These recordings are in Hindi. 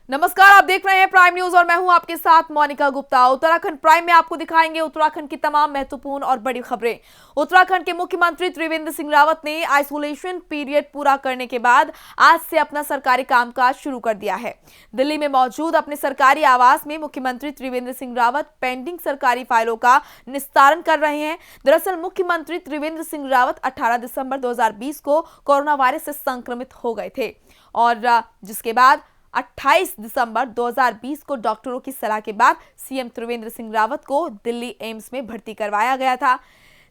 नमस्कार, आप देख रहे हैं प्राइम न्यूज और मैं हूं आपके साथ मोनिका गुप्ता। उत्तराखंड प्राइम में आपको दिखाएंगे उत्तराखंड की तमाम महत्वपूर्ण और बड़ी खबरें। उत्तराखंड के मुख्यमंत्री त्रिवेंद्र सिंह रावत ने आइसोलेशन पीरियड पूरा करने के बाद आज से अपना सरकारी कामकाज शुरू कर दिया है। दिल्ली में मौजूद अपने सरकारी आवास में मुख्यमंत्री त्रिवेंद्र सिंह रावत पेंडिंग सरकारी फाइलों का निस्तारण कर रहे हैं। दरअसल मुख्यमंत्री त्रिवेंद्र सिंह रावत 18 दिसंबर 2020 को कोरोना वायरस से संक्रमित हो गए थे और जिसके बाद 28 दिसंबर 2020 को डॉक्टरों की सलाह के बाद सीएम त्रिवेंद्र सिंह रावत को दिल्ली एम्स में भर्ती करवाया गया था।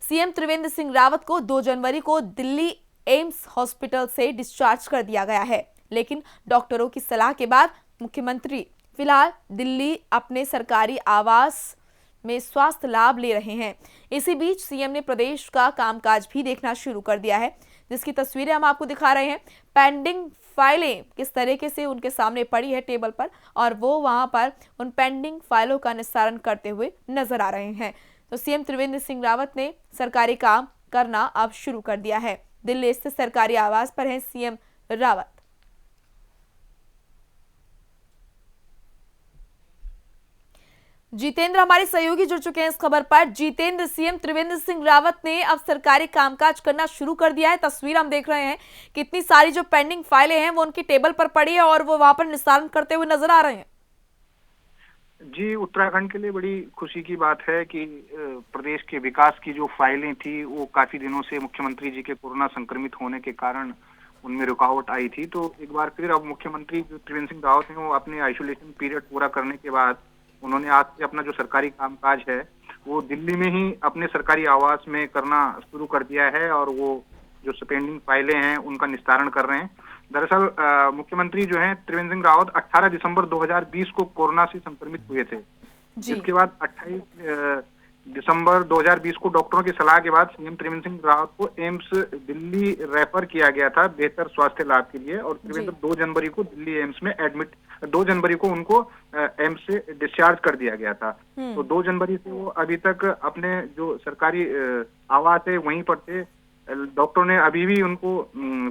सीएम त्रिवेंद्र सिंह रावत को 2 जनवरी को दिल्ली एम्स हॉस्पिटल से डिस्चार्ज कर दिया गया है, लेकिन डॉक्टरों की सलाह के बाद मुख्यमंत्री फिलहाल दिल्ली अपने सरकारी आवास में स्वास्थ्य लाभ ले रहे हैं। इसी बीच सीएम ने प्रदेश का कामकाज भी देखना शुरू कर दिया है, जिसकी तस्वीरें हम आपको दिखा रहे हैं। पेंडिंग फाइलें किस तरीके से उनके सामने पड़ी है टेबल पर और वो वहां पर उन पेंडिंग फाइलों का निस्तारण करते हुए नजर आ रहे हैं। तो सीएम त्रिवेंद्र सिंह रावत ने सरकारी काम करना अब शुरू कर दिया है। दिल्ली स्थित सरकारी आवास पर हैं सीएम रावत। जितेंद्र हमारे सहयोगी जुड़ चुके हैं इस खबर पर। जितेंद्र, सीएम त्रिवेंद्र सिंह रावत ने अब सरकारी कामकाज करना शुरू कर दिया है। तस्वीर हम देख रहे हैं, कितनी सारी जो पेंडिंग फाइलें हैं वो उनकी टेबल पर पड़ी है और वो वहां पर निस्तारण करते हुए नजर आ रहे हैं। जी, उत्तराखंड के लिए बड़ी खुशी की बात है कि प्रदेश के विकास की जो फाइलें थी वो काफी दिनों से मुख्यमंत्री जी के कोरोना संक्रमित होने के कारण उनमें रुकावट आई थी। तो एक बार फिर अब मुख्यमंत्री जो त्रिवेंद्र सिंह रावत हैं वो अपने आइसोलेशन पीरियड पूरा करने के बाद उन्होंने आज से अपना जो सरकारी कामकाज है वो दिल्ली में ही अपने सरकारी आवास में करना शुरू कर दिया है और वो जो पेंडिंग फाइलें हैं उनका निस्तारण कर रहे हैं। दरअसल मुख्यमंत्री जो हैं त्रिवेंद्र सिंह रावत 18 दिसंबर 2020 को कोरोना से संक्रमित हुए थे, जिसके बाद 28 दिसंबर 2020 को डॉक्टरों की सलाह के बाद सीएम त्रिवेंद्र सिंह रावत को एम्स दिल्ली रेफर किया गया था बेहतर स्वास्थ्य लाभ के लिए और त्रिवेंद्र 2 जनवरी को दिल्ली एम्स में एडमिट 2 जनवरी को उनको एम्स से डिस्चार्ज कर दिया गया था। तो 2 जनवरी से वो अभी तक अपने जो सरकारी आवास है वहीं पर थे। डॉक्टरों ने अभी भी उनको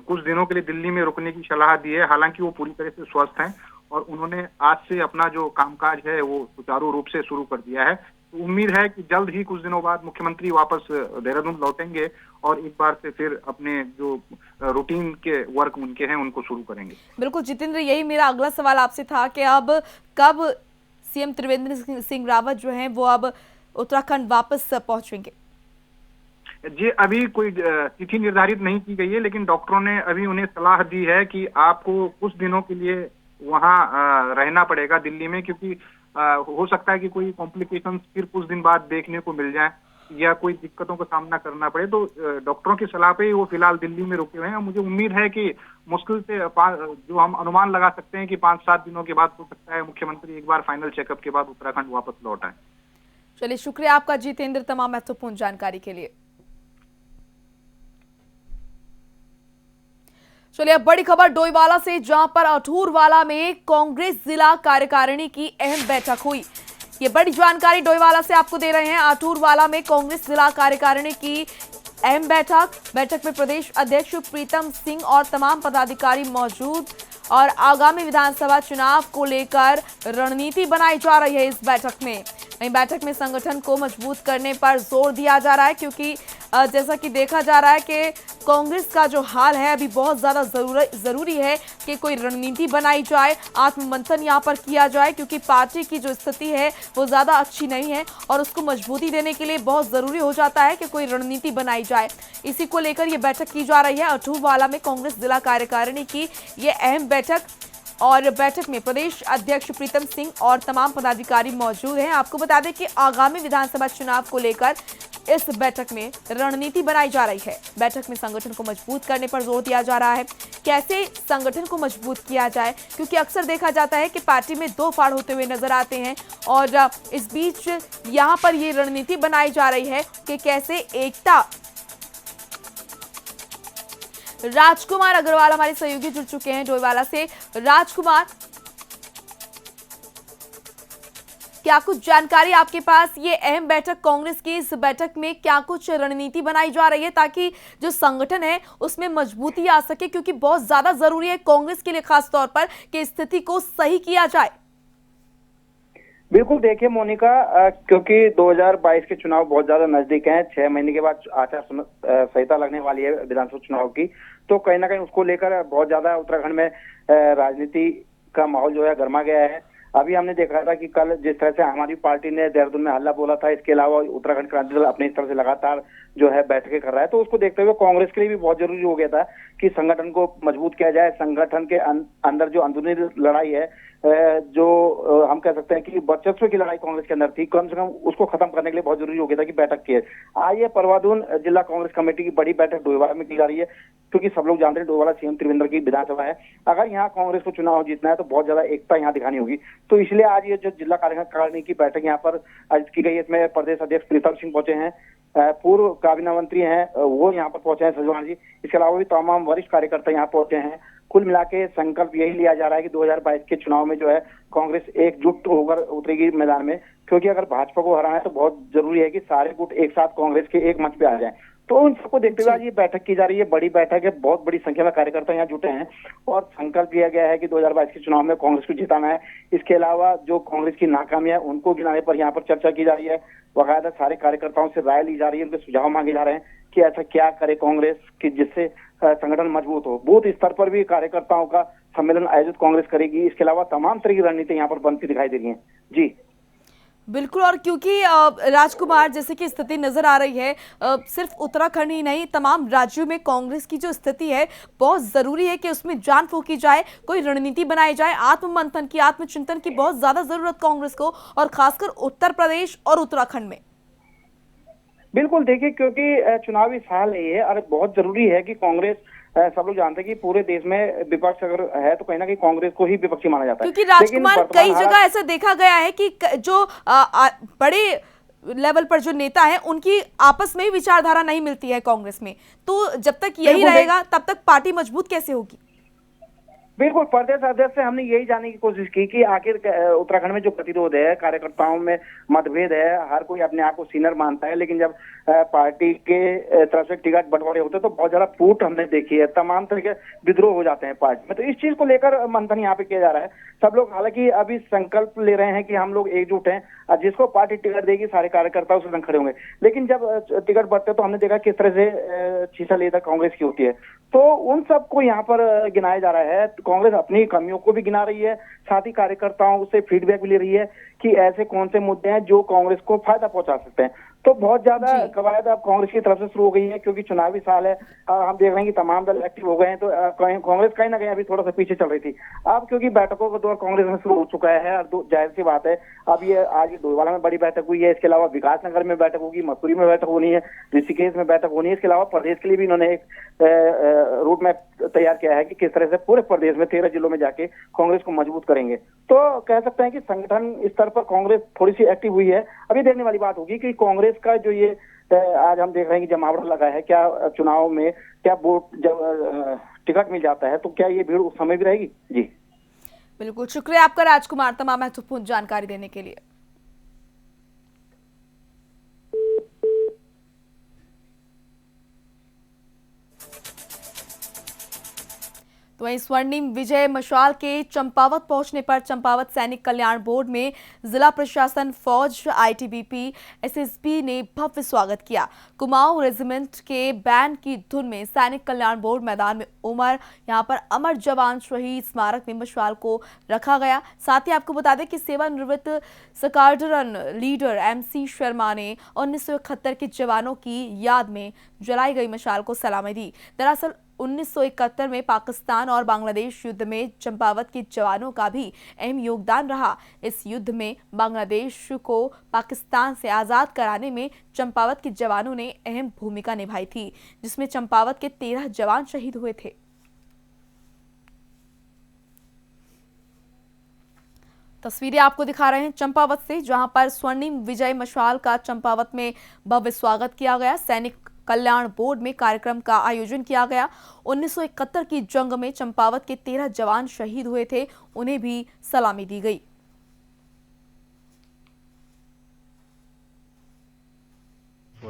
कुछ दिनों के लिए दिल्ली में रुकने की सलाह दी है, हालांकि वो पूरी तरह से स्वस्थ हैं और उन्होंने आज से अपना जो कामकाज है वो सुचारू रूप से शुरू कर दिया है। तो उम्मीद है कि जल्द ही कुछ दिनों बाद मुख्यमंत्री वापस देहरादून लौटेंगे और एक बार से फिर अपने जो रूटीन के वर्क उनके हैं उनको शुरू करेंगे। बिल्कुल जितेंद्र, यही मेरा अगला सवाल आपसे था कि अब कब सीएम त्रिवेंद्र सिंह रावत जो हैं वो अब उत्तराखंड वापस पहुंचेंगे? जी, अभी कोई तिथि निर्धारित नहीं की गई है, लेकिन डॉक्टरों ने अभी उन्हें सलाह दी है कि आपको कुछ दिनों के लिए वहां रहना पड़ेगा दिल्ली में, क्योंकि हो सकता है कि कोई कॉम्प्लिकेशंस फिर कुछ दिन बाद देखने को मिल जाए या कोई दिक्कतों का सामना करना पड़े। तो डॉक्टरों की सलाह पे ही वो फिलहाल दिल्ली में रुके हुए हैं। मुझे उम्मीद है कि मुश्किल से जो हम अनुमान लगा सकते हैं कि 5-7 दिनों के बाद हो सकता है मुख्यमंत्री एक बार फाइनल चेकअप के बाद उत्तराखंड वापस लौट आए। चलिए, शुक्रिया आपका जितेंद्र तमाम महत्वपूर्ण जानकारी के लिए। चलिए अब बड़ी खबर डोईवाला से, जहां पर अठूरवाला में कांग्रेस जिला कार्यकारिणी की अहम बैठक हुई। ये बड़ी जानकारी डोईवाला से आपको दे रहे हैं। अठूरवाला में कांग्रेस जिला कार्यकारिणी की अहम बैठक में प्रदेश अध्यक्ष प्रीतम सिंह और तमाम पदाधिकारी मौजूद और आगामी विधानसभा चुनाव को लेकर रणनीति बनाई जा रही है। इस बैठक में संगठन को मजबूत करने पर जोर दिया जा रहा है, क्योंकि जैसा कि देखा जा रहा है कि कांग्रेस का जो हाल है अभी बहुत ज्यादा जरूरी है कि कोई रणनीति बनाई जाए, आत्ममंथन यहाँ पर किया जाए, क्योंकि पार्टी की जो स्थिति है वो ज्यादा अच्छी नहीं है और उसको मजबूती देने के लिए बहुत जरूरी हो जाता है कि कोई रणनीति बनाई जाए। इसी को लेकर ये बैठक की जा रही है। अठूरवाला में कांग्रेस जिला कार्यकारिणी की ये अहम बैठक और बैठक में प्रदेश अध्यक्ष प्रीतम सिंह और तमाम पदाधिकारी मौजूद हैं। आपको बता दें कि आगामी विधानसभा चुनाव को लेकर इस बैठक में रणनीति बनाई जा रही है। बैठक में संगठन को मजबूत करने पर जोर दिया जा रहा है। कैसे संगठन को मजबूत किया जाए, क्योंकि अक्सर देखा जाता है कि पार्टी में 2 फाड़ होते हुए नजर आते हैं और इस बीच यहाँ पर ये रणनीति बनाई जा रही है कि कैसे एकता। राजकुमार अग्रवाल हमारे सहयोगी जुड़ चुके हैं डोईवाला से। राजकुमार, क्या कुछ जानकारी आपके पास, ये अहम बैठक कांग्रेस की, इस बैठक में क्या कुछ रणनीति बनाई जा रही है ताकि जो संगठन है उसमें मजबूती आ सके, क्योंकि बहुत ज्यादा जरूरी है कांग्रेस के लिए खास तौर पर कि स्थिति को सही किया जाए। बिल्कुल, देखिए मोनिका, क्योंकि 2022 के चुनाव बहुत ज्यादा नजदीक हैं, 6 महीने के बाद आचार संहिता लगने वाली है विधानसभा चुनाव की, तो कहीं ना कहीं उसको लेकर बहुत ज्यादा उत्तराखंड में राजनीति का माहौल जो है गर्मा गया है। अभी हमने देखा था कि कल जिस तरह से हमारी पार्टी ने देहरादून में हल्ला बोला था, इसके अलावा उत्तराखंड क्रांति दल अपनी तरफ से लगातार जो है बैठकें कर रहा है, तो उसको देखते हुए कांग्रेस के लिए भी बहुत जरूरी हो गया था कि संगठन को मजबूत किया जाए। संगठन के अंदर जो अंदरूनी लड़ाई है, जो हम कह सकते हैं कि वर्चस्व की लड़ाई कांग्रेस के अंदर थी, कम से कम उसको खत्म करने के लिए बहुत जरूरी हो गया था कि बैठक की है। आज ये परवादून जिला कांग्रेस कमेटी की बड़ी बैठक डोईवाला में की जा रही है, क्योंकि सब लोग जानते हैं डोईवाला सीएम त्रिवेंद्र की विधानसभा है। अगर यहाँ कांग्रेस को चुनाव जीतना है तो बहुत ज्यादा एकता यहाँ दिखानी होगी, तो इसलिए आज ये जो जिला कार्यकारिणी की बैठक यहाँ पर आज की गई है, इसमें प्रदेश अध्यक्ष प्रीतम सिंह पहुंचे हैं, पूर्व काबीना मंत्री हैं वो यहाँ पर पहुंचे हैं सजवान जी, इसके अलावा भी तमाम वरिष्ठ कार्यकर्ता यहाँ पहुंचे हैं। कुल मिला के संकल्प यही लिया जा रहा है कि 2022 के चुनाव में जो है कांग्रेस एकजुट होकर उतरेगी मैदान में, क्योंकि अगर भाजपा को हराना है तो बहुत जरूरी है कि सारे गुट एक साथ कांग्रेस के एक मंच पे आ जाएं। तो उन सबको देखते हुए आज ये बैठक की जा रही है, बड़ी बैठक है, बहुत बड़ी संख्या में कार्यकर्ता यहाँ जुटे हैं और संकल्प लिया गया है कि 2022 के चुनाव में कांग्रेस को जिताना है। इसके अलावा जो कांग्रेस की नाकामी है उनको गिनाने पर यहाँ पर चर्चा की जा रही है, बाकायदा सारे कार्यकर्ताओं से राय ली जा रही है, उनके सुझाव मांगे जा रहे हैं कि ऐसा क्या करे कांग्रेस कि जिससे संगठन मजबूत हो। बूथ स्तर पर भी कार्यकर्ताओं का सम्मेलन आयोजित कांग्रेस करेगी। इसके अलावा तमाम तरह की रणनीति यहाँ पर बनती दिखाई दे रही है। जी बिल्कुल, और क्योंकि राजकुमार, जैसे कि स्थिति नजर आ रही है, सिर्फ उत्तराखंड ही नहीं तमाम राज्यों में कांग्रेस की जो स्थिति है बहुत जरूरी है कि उसमें जान फूंकी जाए, कोई रणनीति बनाई जाए, आत्ममंथन की, आत्मचिंतन की बहुत ज्यादा जरूरत कांग्रेस को, और खासकर उत्तर प्रदेश और उत्तराखंड में। बिल्कुल, देखिए क्योंकि चुनावी साल है ये और बहुत जरूरी है कि कांग्रेस, सब लोग जानते हैं कि पूरे देश में विपक्ष अगर है तो कहीं ना कहीं कांग्रेस को ही विपक्षी माना जाता है, क्योंकि राजकुमार कई जगह ऐसा देखा गया है कि जो बड़े लेवल पर जो नेता हैं उनकी आपस में ही विचारधारा नहीं मिलती है कांग्रेस में, तो जब तक यही रहेगा तब तक पार्टी मजबूत कैसे होगी। बिल्कुल, प्रदेश अध्यक्ष से हमने यही जानने की कोशिश की कि आखिर उत्तराखंड में जो गतिरोध है, कार्यकर्ताओं में मतभेद है, हर कोई अपने आप को सीनियर मानता है, लेकिन जब पार्टी के तरफ से टिकट बंटवारे होते हैं तो बहुत ज्यादा फूट हमने देखी है, तमाम तरह के विद्रोह हो जाते हैं पार्टी में। तो इस चीज को लेकर मंथन यहाँ पे किया जा रहा है। सब लोग हालांकि अभी संकल्प ले रहे हैं कि हम लोग एकजुट हैं, जिसको पार्टी टिकट देगी सारे कार्यकर्ता उस संग खड़े होंगे, लेकिन जब टिकट बढ़ते तो हमने देखा किस तरह से शीशा लेकर कांग्रेस की होती है। तो उन सबको यहाँ पर गिनाया जा रहा है। कांग्रेस अपनी कमियों को भी गिना रही है, साथ ही कार्यकर्ताओं से फीडबैक भी ले रही है कि ऐसे कौन से मुद्दे हैं जो कांग्रेस को फायदा पहुंचा सकते हैं। तो बहुत ज्यादा कवायद अब कांग्रेस की तरफ से शुरू हो गई है, क्योंकि चुनावी साल है, हम देख रहे हैं कि तमाम दल एक्टिव हो गए हैं, तो कांग्रेस कहीं ना कहीं अभी थोड़ा सा पीछे चल रही थी। अब क्योंकि बैठकों का दौर कांग्रेस में शुरू हो चुका है और जाहिर सी बात है अब ये आज डोईवाला में बड़ी बैठक हुई है, इसके अलावा विकासनगर में बैठक होगी, मसूरी में बैठक होनी है, ऋषिकेश में बैठक होनी है। इसके अलावा प्रदेश के लिए भी इन्होंने एक रूट मैप तैयार किया है कि किस तरह से पूरे प्रदेश में 13 जिलों में जाके कांग्रेस को मजबूत करेंगे। तो कह सकते हैं कि संगठन स्तर पर कांग्रेस थोड़ी सी एक्टिव हुई है। अभी देखने वाली बात होगी कि कांग्रेस का जो ये आज हम देख रहे हैं कि जमावड़ा लगा है, क्या चुनाव में क्या वोट जब टिकट मिल जाता है तो क्या ये भीड़ उस समय भी रहेगी। जी बिल्कुल, शुक्रिया आपका राजकुमार तमाम महत्वपूर्ण जानकारी देने के लिए। तो वहीं स्वर्णिम विजय मशाल के चंपावत पहुंचने पर चंपावत सैनिक कल्याण बोर्ड में जिला प्रशासन, फौज, आईटीबीपी, एसएसबी ने भव्य स्वागत किया। कुमाऊं रेजिमेंट के बैंड की धुन में सैनिक कल्याण बोर्ड मैदान में यहां पर अमर जवान शहीद स्मारक में मशाल को रखा गया। साथ ही आपको बता दें कि सेवानिवृत्त स्क्वाड्रन लीडर एमसी शर्मा ने 1971 के जवानों की याद में जलाई गई मशाल को सलामी दी। दरअसल 1971 में पाकिस्तान और बांग्लादेश युद्ध में चंपावत के जवानों का भी अहम योगदान रहा। इस युद्ध में बांग्लादेश को पाकिस्तान से आज़ाद कराने में चंपावत के जवानों ने अहम भूमिका निभाई थी, जिसमें चंपावत के 13 जवान शहीद हुए थे। तस्वीरें आपको दिखा रहे हैं चंपावत से, जहां पर स्वर्णिम विजय मशाल का चंपावत में भव्य स्वागत किया गया। सैनिक कल्याण बोर्ड में कार्यक्रम का आयोजन किया गया। 1971 की जंग में चंपावत के 13 जवान शहीद हुए थे, उन्हें भी सलामी दी गई।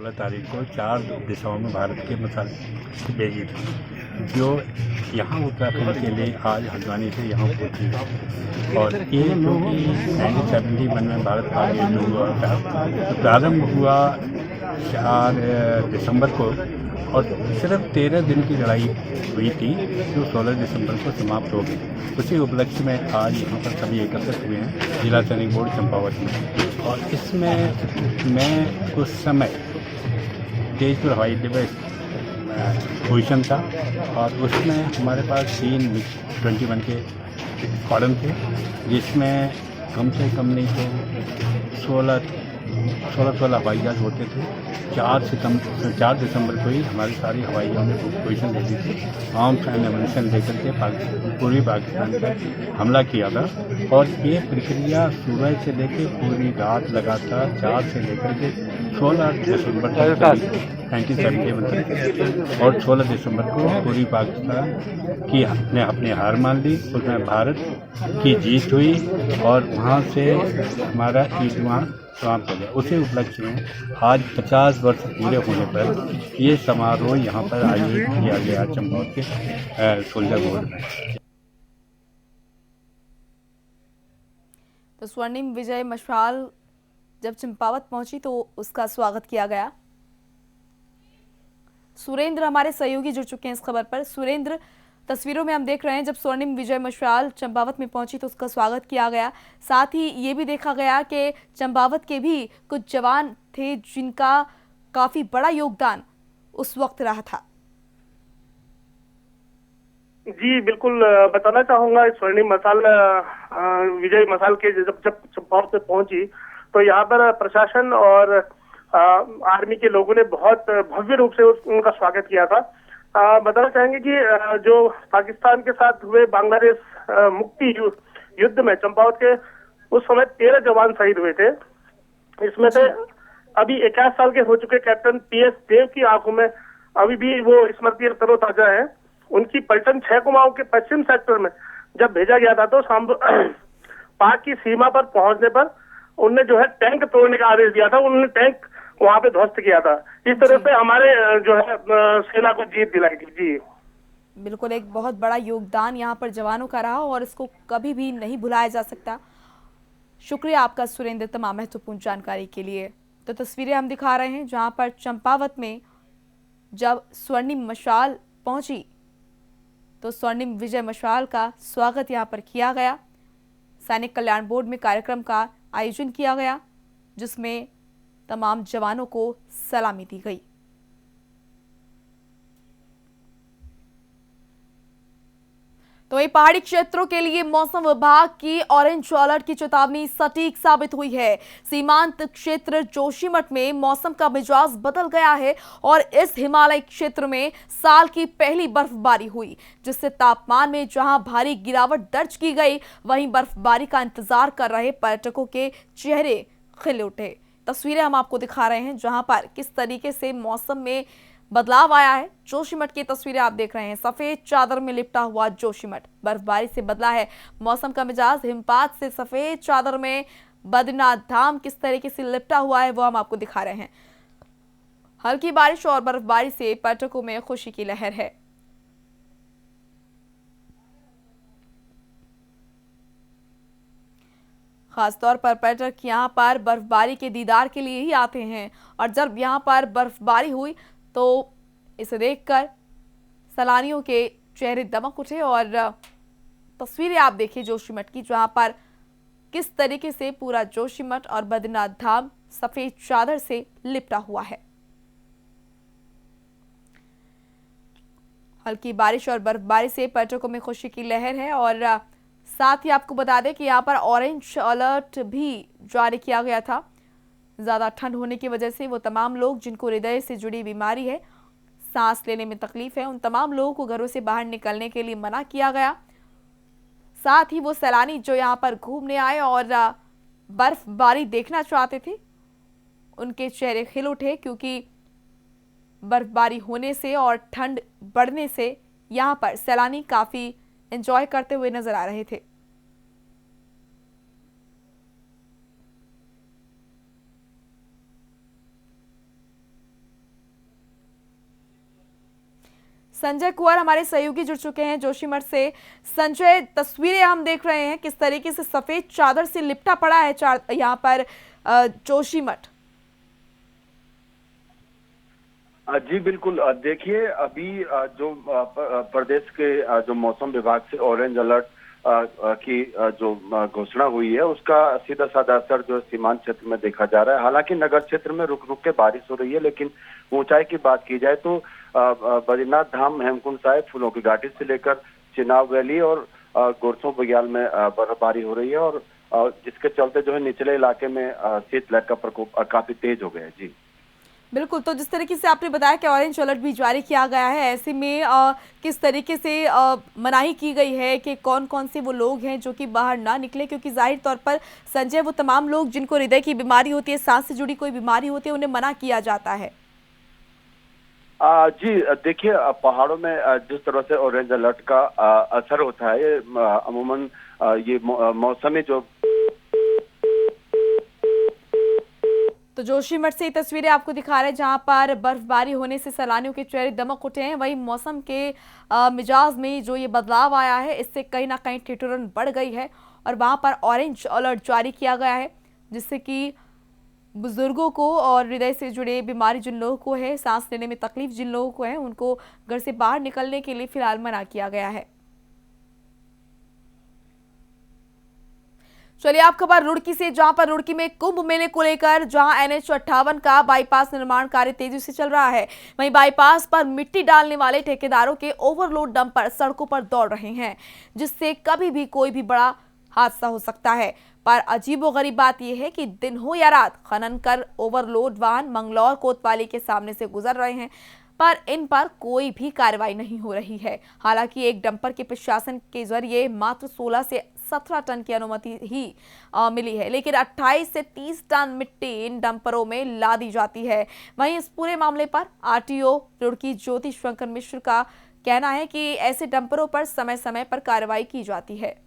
16 तारीख को 4 दिशाओं में भारत के मसाले भेजी थी, जो यहाँ उत्तराखंड के लिए आज हल्द्वानी से यहाँ पहुँची है। और ये जो कि 1971 में भारत का युद्ध हुआ था, तो प्रारंभ हुआ 4 दिसंबर को और सिर्फ 13 दिन की लड़ाई हुई थी, जो 16 दिसंबर को समाप्त हो गई। उसी उपलक्ष्य में आज यहाँ पर सभी एकत्रित हुए हैं जिला सैनिक बोर्ड चंपावत में। और इसमें मैं उस समय तेजपुर हवाई अड्डे पोजिशन था और उसमें हमारे पास 3 MiG-21 के स्क्वाड्रन थे, जिसमें कम से कम नहीं तो 16 हवाई जहाज होते थे। 4 दिसंबर को ही हमारी सारी हवाई जहाज़ों ने पोजिशन दे दी थी। आर्म्स एंड एमुनिशन लेकर के पूर्वी पाकिस्तान पर हमला किया था। और ये प्रक्रिया सुबह से लेकर पूरी रात लगातार 4 से लेकर के 16 दिसंबर तक 1971 और 16 दिसंबर को पूरी पाकिस्तान की ने अपनी हार मान ली। उसमें भारत की जीत हुई और वहाँ से हमारा ईद वहाँ समाप्त हो गया। उसी उपलक्ष्य में आज 50 वर्ष पूरे होने पर ये समारोह यहाँ पर आयोजित किया गया चंपावत के सोल्जर बोर्ड में। तो स्वर्णिम विजय मशाल जब चंपावत पहुंची तो उसका स्वागत किया गया। सुरेंद्र हमारे सहयोगी जुड़ चुके हैं इस खबर पर। सुरेंद्र, तस्वीरों में हम देख रहे हैं जब स्वर्णिम विजय मशाल चंपावत में पहुंची तो उसका स्वागत किया गया। साथ ही ये भी देखा गया कि चंपावत के भी कुछ जवान थे जिनका काफी बड़ा योगदान उस वक्त रहा था। जी बिल्कुल, बताना चाहूंगा स्वर्णिम मशाल विजय मशाल के जब चंपावत पे पहुंची तो यहाँ पर प्रशासन और आर्मी के लोगों ने बहुत भव्य रूप से उनका स्वागत किया था। बताना चाहेंगे कि जो पाकिस्तान के साथ हुए बांग्लादेश मुक्ति युद्ध में चंपावत के उस समय 13 जवान शहीद हुए थे। इसमें से अभी 51 साल के हो चुके कैप्टन PS देव की आंखों में अभी भी वो स्मृति तरोताजा है। उनकी पलटन 6 कुमाऊं के पश्चिम सेक्टर में जब भेजा गया था तो पाक की सीमा पर पहुंचने पर उनने जो है टैंक तोड़ने का आदेश दिया था। उन्होंने टैंक वहां पे ध्वस्त किया था। इस तरह से हमारे जो है सेना को जीत दिलाई थी। जी बिल्कुल, एक बहुत बड़ा योगदान यहाँ पर जवानों का रहा और इसको कभी भी नहीं भुलाया जा सकता। शुक्रिया आपका सुरेंद्र तमाम महत्वपूर्ण जानकारी के लिए। तो तस्वीरें हम दिखा रहे हैं जहां पर चंपावत में जब स्वर्णिम मशाल पहुंची तो स्वर्णिम विजय मशाल का स्वागत यहाँ पर किया गया। सैनिक कल्याण बोर्ड में कार्यक्रम का आयोजन किया गया जिसमें तमाम जवानों को सलामी दी गई। तो ये पहाड़ी क्षेत्रों के लिए मौसम विभाग की ऑरेंज अलर्ट की चेतावनी सटीक साबित हुई है। सीमांत क्षेत्र जोशीमठ में मौसम का मिजाज बदल गया है और इस हिमालय क्षेत्र में साल की पहली बर्फबारी हुई, जिससे तापमान में जहां भारी गिरावट दर्ज की गई, वहीं बर्फबारी का इंतजार कर रहे पर्यटकों के चेहरे खिल उठे। तस्वीरें हम आपको दिखा रहे हैं जहां पर किस तरीके से मौसम में बदलाव आया है। जोशीमठ की तस्वीरें आप देख रहे हैं। सफेद चादर में लिपटा हुआ जोशीमठ, बर्फबारी से बदला है मौसम का मिजाज। हिमपात से सफेद चादर में बद्रीनाथ धाम किस तरीके से लिपटा हुआ है वो हम आपको दिखा रहे हैं। हल्की बारिश और बर्फबारी से पर्यटकों में खुशी की लहर है। खासतौर पर पर्यटक यहाँ पर बर्फबारी के दीदार के लिए ही आते हैं और जब यहाँ पर बर्फबारी हुई तो इसे देखकर सैलानियों के चेहरे दमक उठे। और तस्वीरें आप देखिए जोशीमठ की, जहां पर किस तरीके से पूरा जोशीमठ और बद्रीनाथ धाम सफेद चादर से लिपटा हुआ है। हल्की बारिश और बर्फबारी से पर्यटकों में खुशी की लहर है। और साथ ही आपको बता दें कि यहाँ पर ऑरेंज अलर्ट भी जारी किया गया था। ज़्यादा ठंड होने की वजह से वो तमाम लोग जिनको हृदय से जुड़ी बीमारी है, सांस लेने में तकलीफ है, उन तमाम लोगों को घरों से बाहर निकलने के लिए मना किया गया। साथ ही वो सैलानी जो यहाँ पर घूमने आए और बर्फबारी देखना चाहते थे, उनके चेहरे खिल उठे, क्योंकि बर्फबारी होने से और ठंड बढ़ने से यहाँ पर सैलानी काफ़ी एंजॉय करते हुए नजर आ रहे थे। संजय कुंवर हमारे सहयोगी जुड़ चुके हैं जोशीमठ से। संजय, तस्वीरें हम देख रहे हैं किस तरीके से सफेद चादर से लिपटा पड़ा है यहाँ पर जोशीमठ। जी बिल्कुल, देखिए अभी जो प्रदेश के जो मौसम विभाग से ऑरेंज अलर्ट की जो घोषणा हुई है उसका सीधा साधा असर जो सीमांत क्षेत्र में देखा जा रहा है। हालांकि नगर क्षेत्र में रुक रुक के बारिश हो रही है, लेकिन ऊंचाई की बात की जाए तो बद्रीनाथ धाम, हेमकुंड साहिब, फूलों की घाटी से लेकर चिनाब वैली और गोरसों बग्याल में बर्फबारी हो रही है और जिसके चलते जो है निचले इलाके में शीतलहर का प्रकोप काफी तेज हो गया है। जी बिल्कुल, तो जिस तरीके से आपने बताया कि ऑरेंज अलर्ट भी जारी किया गया है, ऐसे में किस तरीके से मनाही की गई है कि कौन कौन से वो लोग हैं जो कि बाहर ना निकले, क्योंकि जाहिर तौर पर संजय वो तमाम लोग जिनको हृदय की बीमारी होती है, सांस से जुड़ी कोई बीमारी होती है, उन्हें मना किया जाता है। जी देखिए, पहाड़ों में जिस तरह से ऑरेंज अलर्ट का असर होता है, अमूमन ये मौसमी जो तो जोशीमठ से ये तस्वीरें आपको दिखा रहे हैं जहां पर बर्फबारी होने से सैलानियों के चेहरे दमक उठे हैं। वहीं मौसम के मिजाज में जो ये बदलाव आया है, इससे कहीं ना कहीं ठिठुरन बढ़ गई है और वहां पर ऑरेंज अलर्ट जारी किया गया है, जिससे कि बुजुर्गों को और हृदय से जुड़े बीमारी जिन लोगों को है, सांस लेने में तकलीफ जिन लोगों को है, उनको घर से बाहर निकलने के लिए फिलहाल मना किया गया है। चलिए आप खबर रुड़की से, जहां पर रुड़की में कुंभ मेले को लेकर जहां NH58 का बाईपास निर्माण कार्य तेजी से चल रहा है, वहीं बाईपास पर मिट्टी डालने वाले ठेकेदारों के ओवरलोड डंपर सड़कों पर दौड़ रहे हैं, जिससे कभी भी कोई भी बड़ा हादसा हो सकता है। पर अजीबोगरीब बात यह है कि दिन हो या रात खनन कर ओवरलोड वाहन मंगलौर कोतवाली के सामने से गुजर रहे हैं, पर इन पर कोई भी कार्रवाई नहीं हो रही है। हालांकि एक डंपर के प्रशासन के जरिए मात्र 16 से 17 टन की अनुमति ही मिली है, लेकिन 28 से 30 टन मिट्टी इन डंपरों में ला दी जाती है। वहीं इस पूरे मामले पर RTO रुड़की ज्योति शंकर मिश्र का कहना है कि ऐसे डंपरों पर समय समय पर कार्रवाई की जाती है।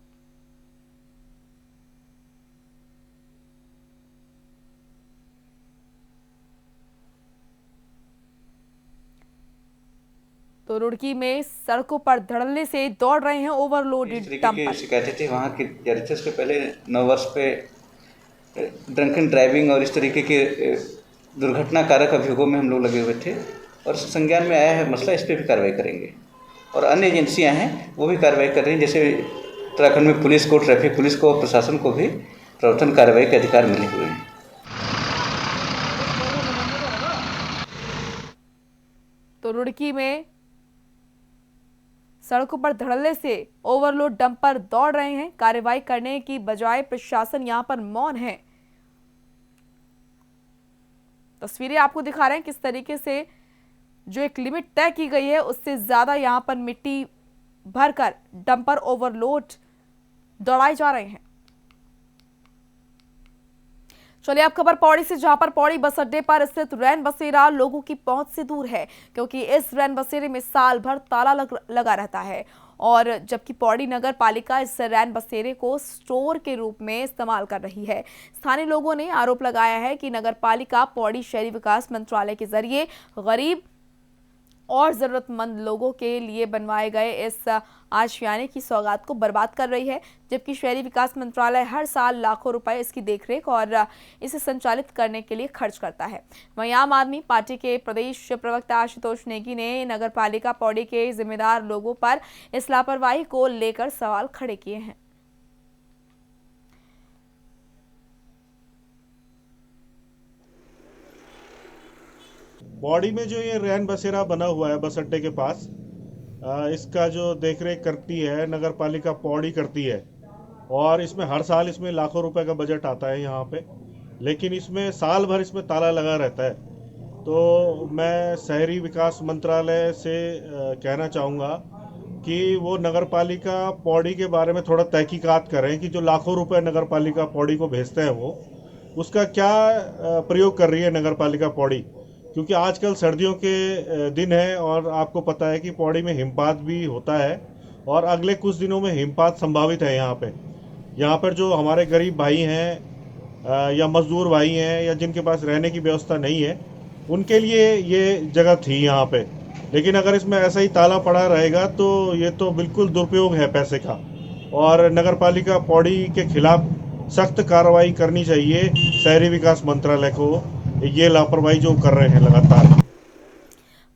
तो रुड़की में सड़कों पर धड़ल्ले से दौड़ रहे हैं ओवरलोडेड डंपर। शिकायतें थी वहाँ की जारी उसके पहले 9 वर्ष पे ड्रंकन ड्राइविंग और इस तरीके के दुर्घटना कारक अभियोगों में हम लोग लगे हुए थे और संज्ञान में आया है मसला, इस पर भी कार्रवाई करेंगे। और अन्य एजेंसियां हैं वो भी कार्रवाई कर रही हैं, जैसे उत्तराखंड में पुलिस को, ट्रैफिक पुलिस को, प्रशासन को भी प्रवर्तन कार्रवाई के अधिकार मिले हुए हैं। तो रुड़की में सड़कों पर धड़ल्ले से ओवरलोड डंपर दौड़ रहे हैं, कार्रवाई करने की बजाय प्रशासन यहां पर मौन है। तस्वीरें आपको दिखा रहे हैं किस तरीके से जो एक लिमिट तय की गई है उससे ज्यादा यहां पर मिट्टी भरकर डंपर ओवरलोड दौड़ाए जा रहे हैं। चलिए अब खबर पौड़ी से, जहां पर पौड़ी बस अड्डे पर स्थित रैन बसेरा लोगों की पहुंच से दूर है, क्योंकि इस रैन बसेरे में साल भर ताला लगा रहता है और जबकि पौड़ी नगर पालिका इस रैन बसेरे को स्टोर के रूप में इस्तेमाल कर रही है। स्थानीय लोगों ने आरोप लगाया है कि नगर पालिका पौड़ी शहरी विकास मंत्रालय के जरिए गरीब और जरूरतमंद लोगों के लिए बनवाए गए इस आशियाने की सौगात को बर्बाद कर रही है, जबकि शहरी विकास मंत्रालय हर साल लाखों रुपए इसकी देखरेख और इसे संचालित करने के लिए खर्च करता है। वहीं आम आदमी पार्टी के प्रदेश प्रवक्ता आशुतोष नेगी ने नगर पालिका पौड़ी के जिम्मेदार लोगों पर इस लापरवाही को लेकर सवाल खड़े किए हैं। पौड़ी में जो ये रैन बसेरा बना हुआ है बस अड्डे के पास, इसका जो देखरेख करती है नगर पालिका पौड़ी करती है और इसमें हर साल इसमें लाखों रुपए का बजट आता है यहाँ पे, लेकिन इसमें साल भर इसमें ताला लगा रहता है। तो मैं शहरी विकास मंत्रालय से कहना चाहूँगा कि वो नगर पालिका पौड़ी के बारे में थोड़ा तहकीकात करें कि जो लाखों रुपए नगर पालिका पौड़ी को भेजते हैं वो उसका क्या प्रयोग कर रही है नगर पालिका पौड़ी, क्योंकि आजकल सर्दियों के दिन है और आपको पता है कि पौड़ी में हिमपात भी होता है और अगले कुछ दिनों में हिमपात संभावित है। यहाँ पर जो हमारे गरीब भाई हैं या मजदूर भाई हैं या जिनके पास रहने की व्यवस्था नहीं है, उनके लिए ये जगह थी यहाँ पे। लेकिन अगर इसमें ऐसा ही ताला पड़ा रहेगा तो ये तो बिल्कुल दुरुपयोग है पैसे का, और नगर पालिका पौड़ी के खिलाफ सख्त कार्रवाई करनी चाहिए शहरी विकास मंत्रालय को, ये लापरवाही जो कर रहे हैं लगातार।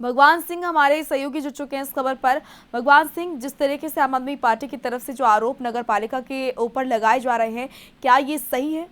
भगवान सिंह हमारे सहयोगी जुड़ चुके हैं इस खबर पर। भगवान सिंह, जिस तरीके से आम आदमी पार्टी की तरफ से जो आरोप नगर पालिका के ऊपर लगाए जा रहे हैं, क्या ये सही है?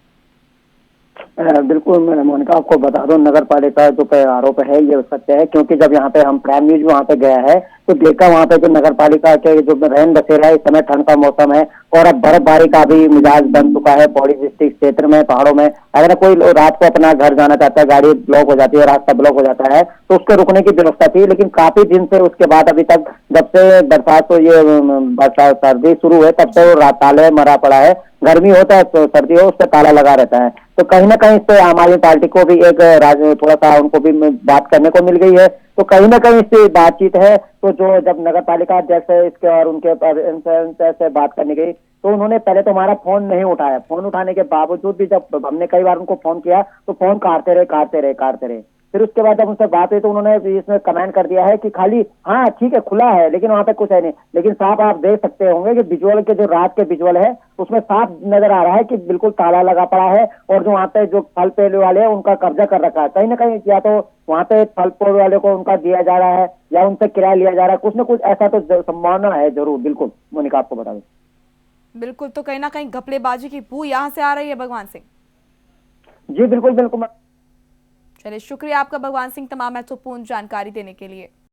बिल्कुल मैं मोनिका आपको बता दूं, नगर पालिका जो पे आरोप है ये सत्य है, क्योंकि जब यहाँ पे हम प्राइम न्यूज वहाँ पे गया है तो देखा वहाँ पे जो नगर पालिका के जो रैन बसेरा है, इस समय ठंड का मौसम है और अब बर्फबारी का भी मिजाज बन चुका है पौड़ी डिस्ट्रिक्ट क्षेत्र में, पहाड़ों में। अगर कोई रात को अपना घर जाना चाहता है, गाड़ी ब्लॉक हो जाती है, रास्ता ब्लॉक हो जाता है, तो उसके रुकने की व्यवस्था थी। लेकिन काफी दिन से उसके बाद अभी तक, जब से बरसात तो ये सर्दी शुरू है तब से वो ताले मरा पड़ा है। गर्मी होता है तो सर्दी हो, उस पर ताला लगा रहता है। तो कहीं ना कहीं इस पे आम आदमी पार्टी को भी एक थोड़ा सा उनको भी बात करने को मिल गई है, तो कहीं ना कहीं इससे बातचीत है। तो जो जब नगर पालिका अध्यक्ष है इसके और उनके से बात करने गई तो उन्होंने पहले तो हमारा फोन नहीं उठाया। फोन उठाने के बावजूद भी जब हमने कई बार उनको फोन किया तो फोन काटते रहे। फिर उसके बाद जब उनसे बात हुई तो उन्होंने इसमें कमेंट कर दिया है कि खाली हाँ ठीक है खुला है लेकिन वहाँ पे कुछ है नहीं। लेकिन साफ आप देख सकते होंगे कि विजुअल के जो रात के विजुअल है उसमें साफ नजर आ रहा है कि बिल्कुल ताला लगा पड़ा है और जो वहाँ पे जो फल पेड़ वाले हैं उनका कब्जा कर रखा है। कहीं ना कहीं या तो वहाँ पे फल पेड़ वाले को उनका दिया जा रहा है या उनसे किराया लिया जा रहा है, कुछ न कुछ ऐसा तो संभावना है जरूर। बिल्कुल मोनिका आपको बता दें। बिल्कुल, तो कहीं ना कहीं घपलेबाजी की बू यहाँ से आ रही है भगवान सिंह। जी बिल्कुल। चलिए, शुक्रिया आपका भगवान सिंह तमाम महत्वपूर्ण जानकारी देने के लिए।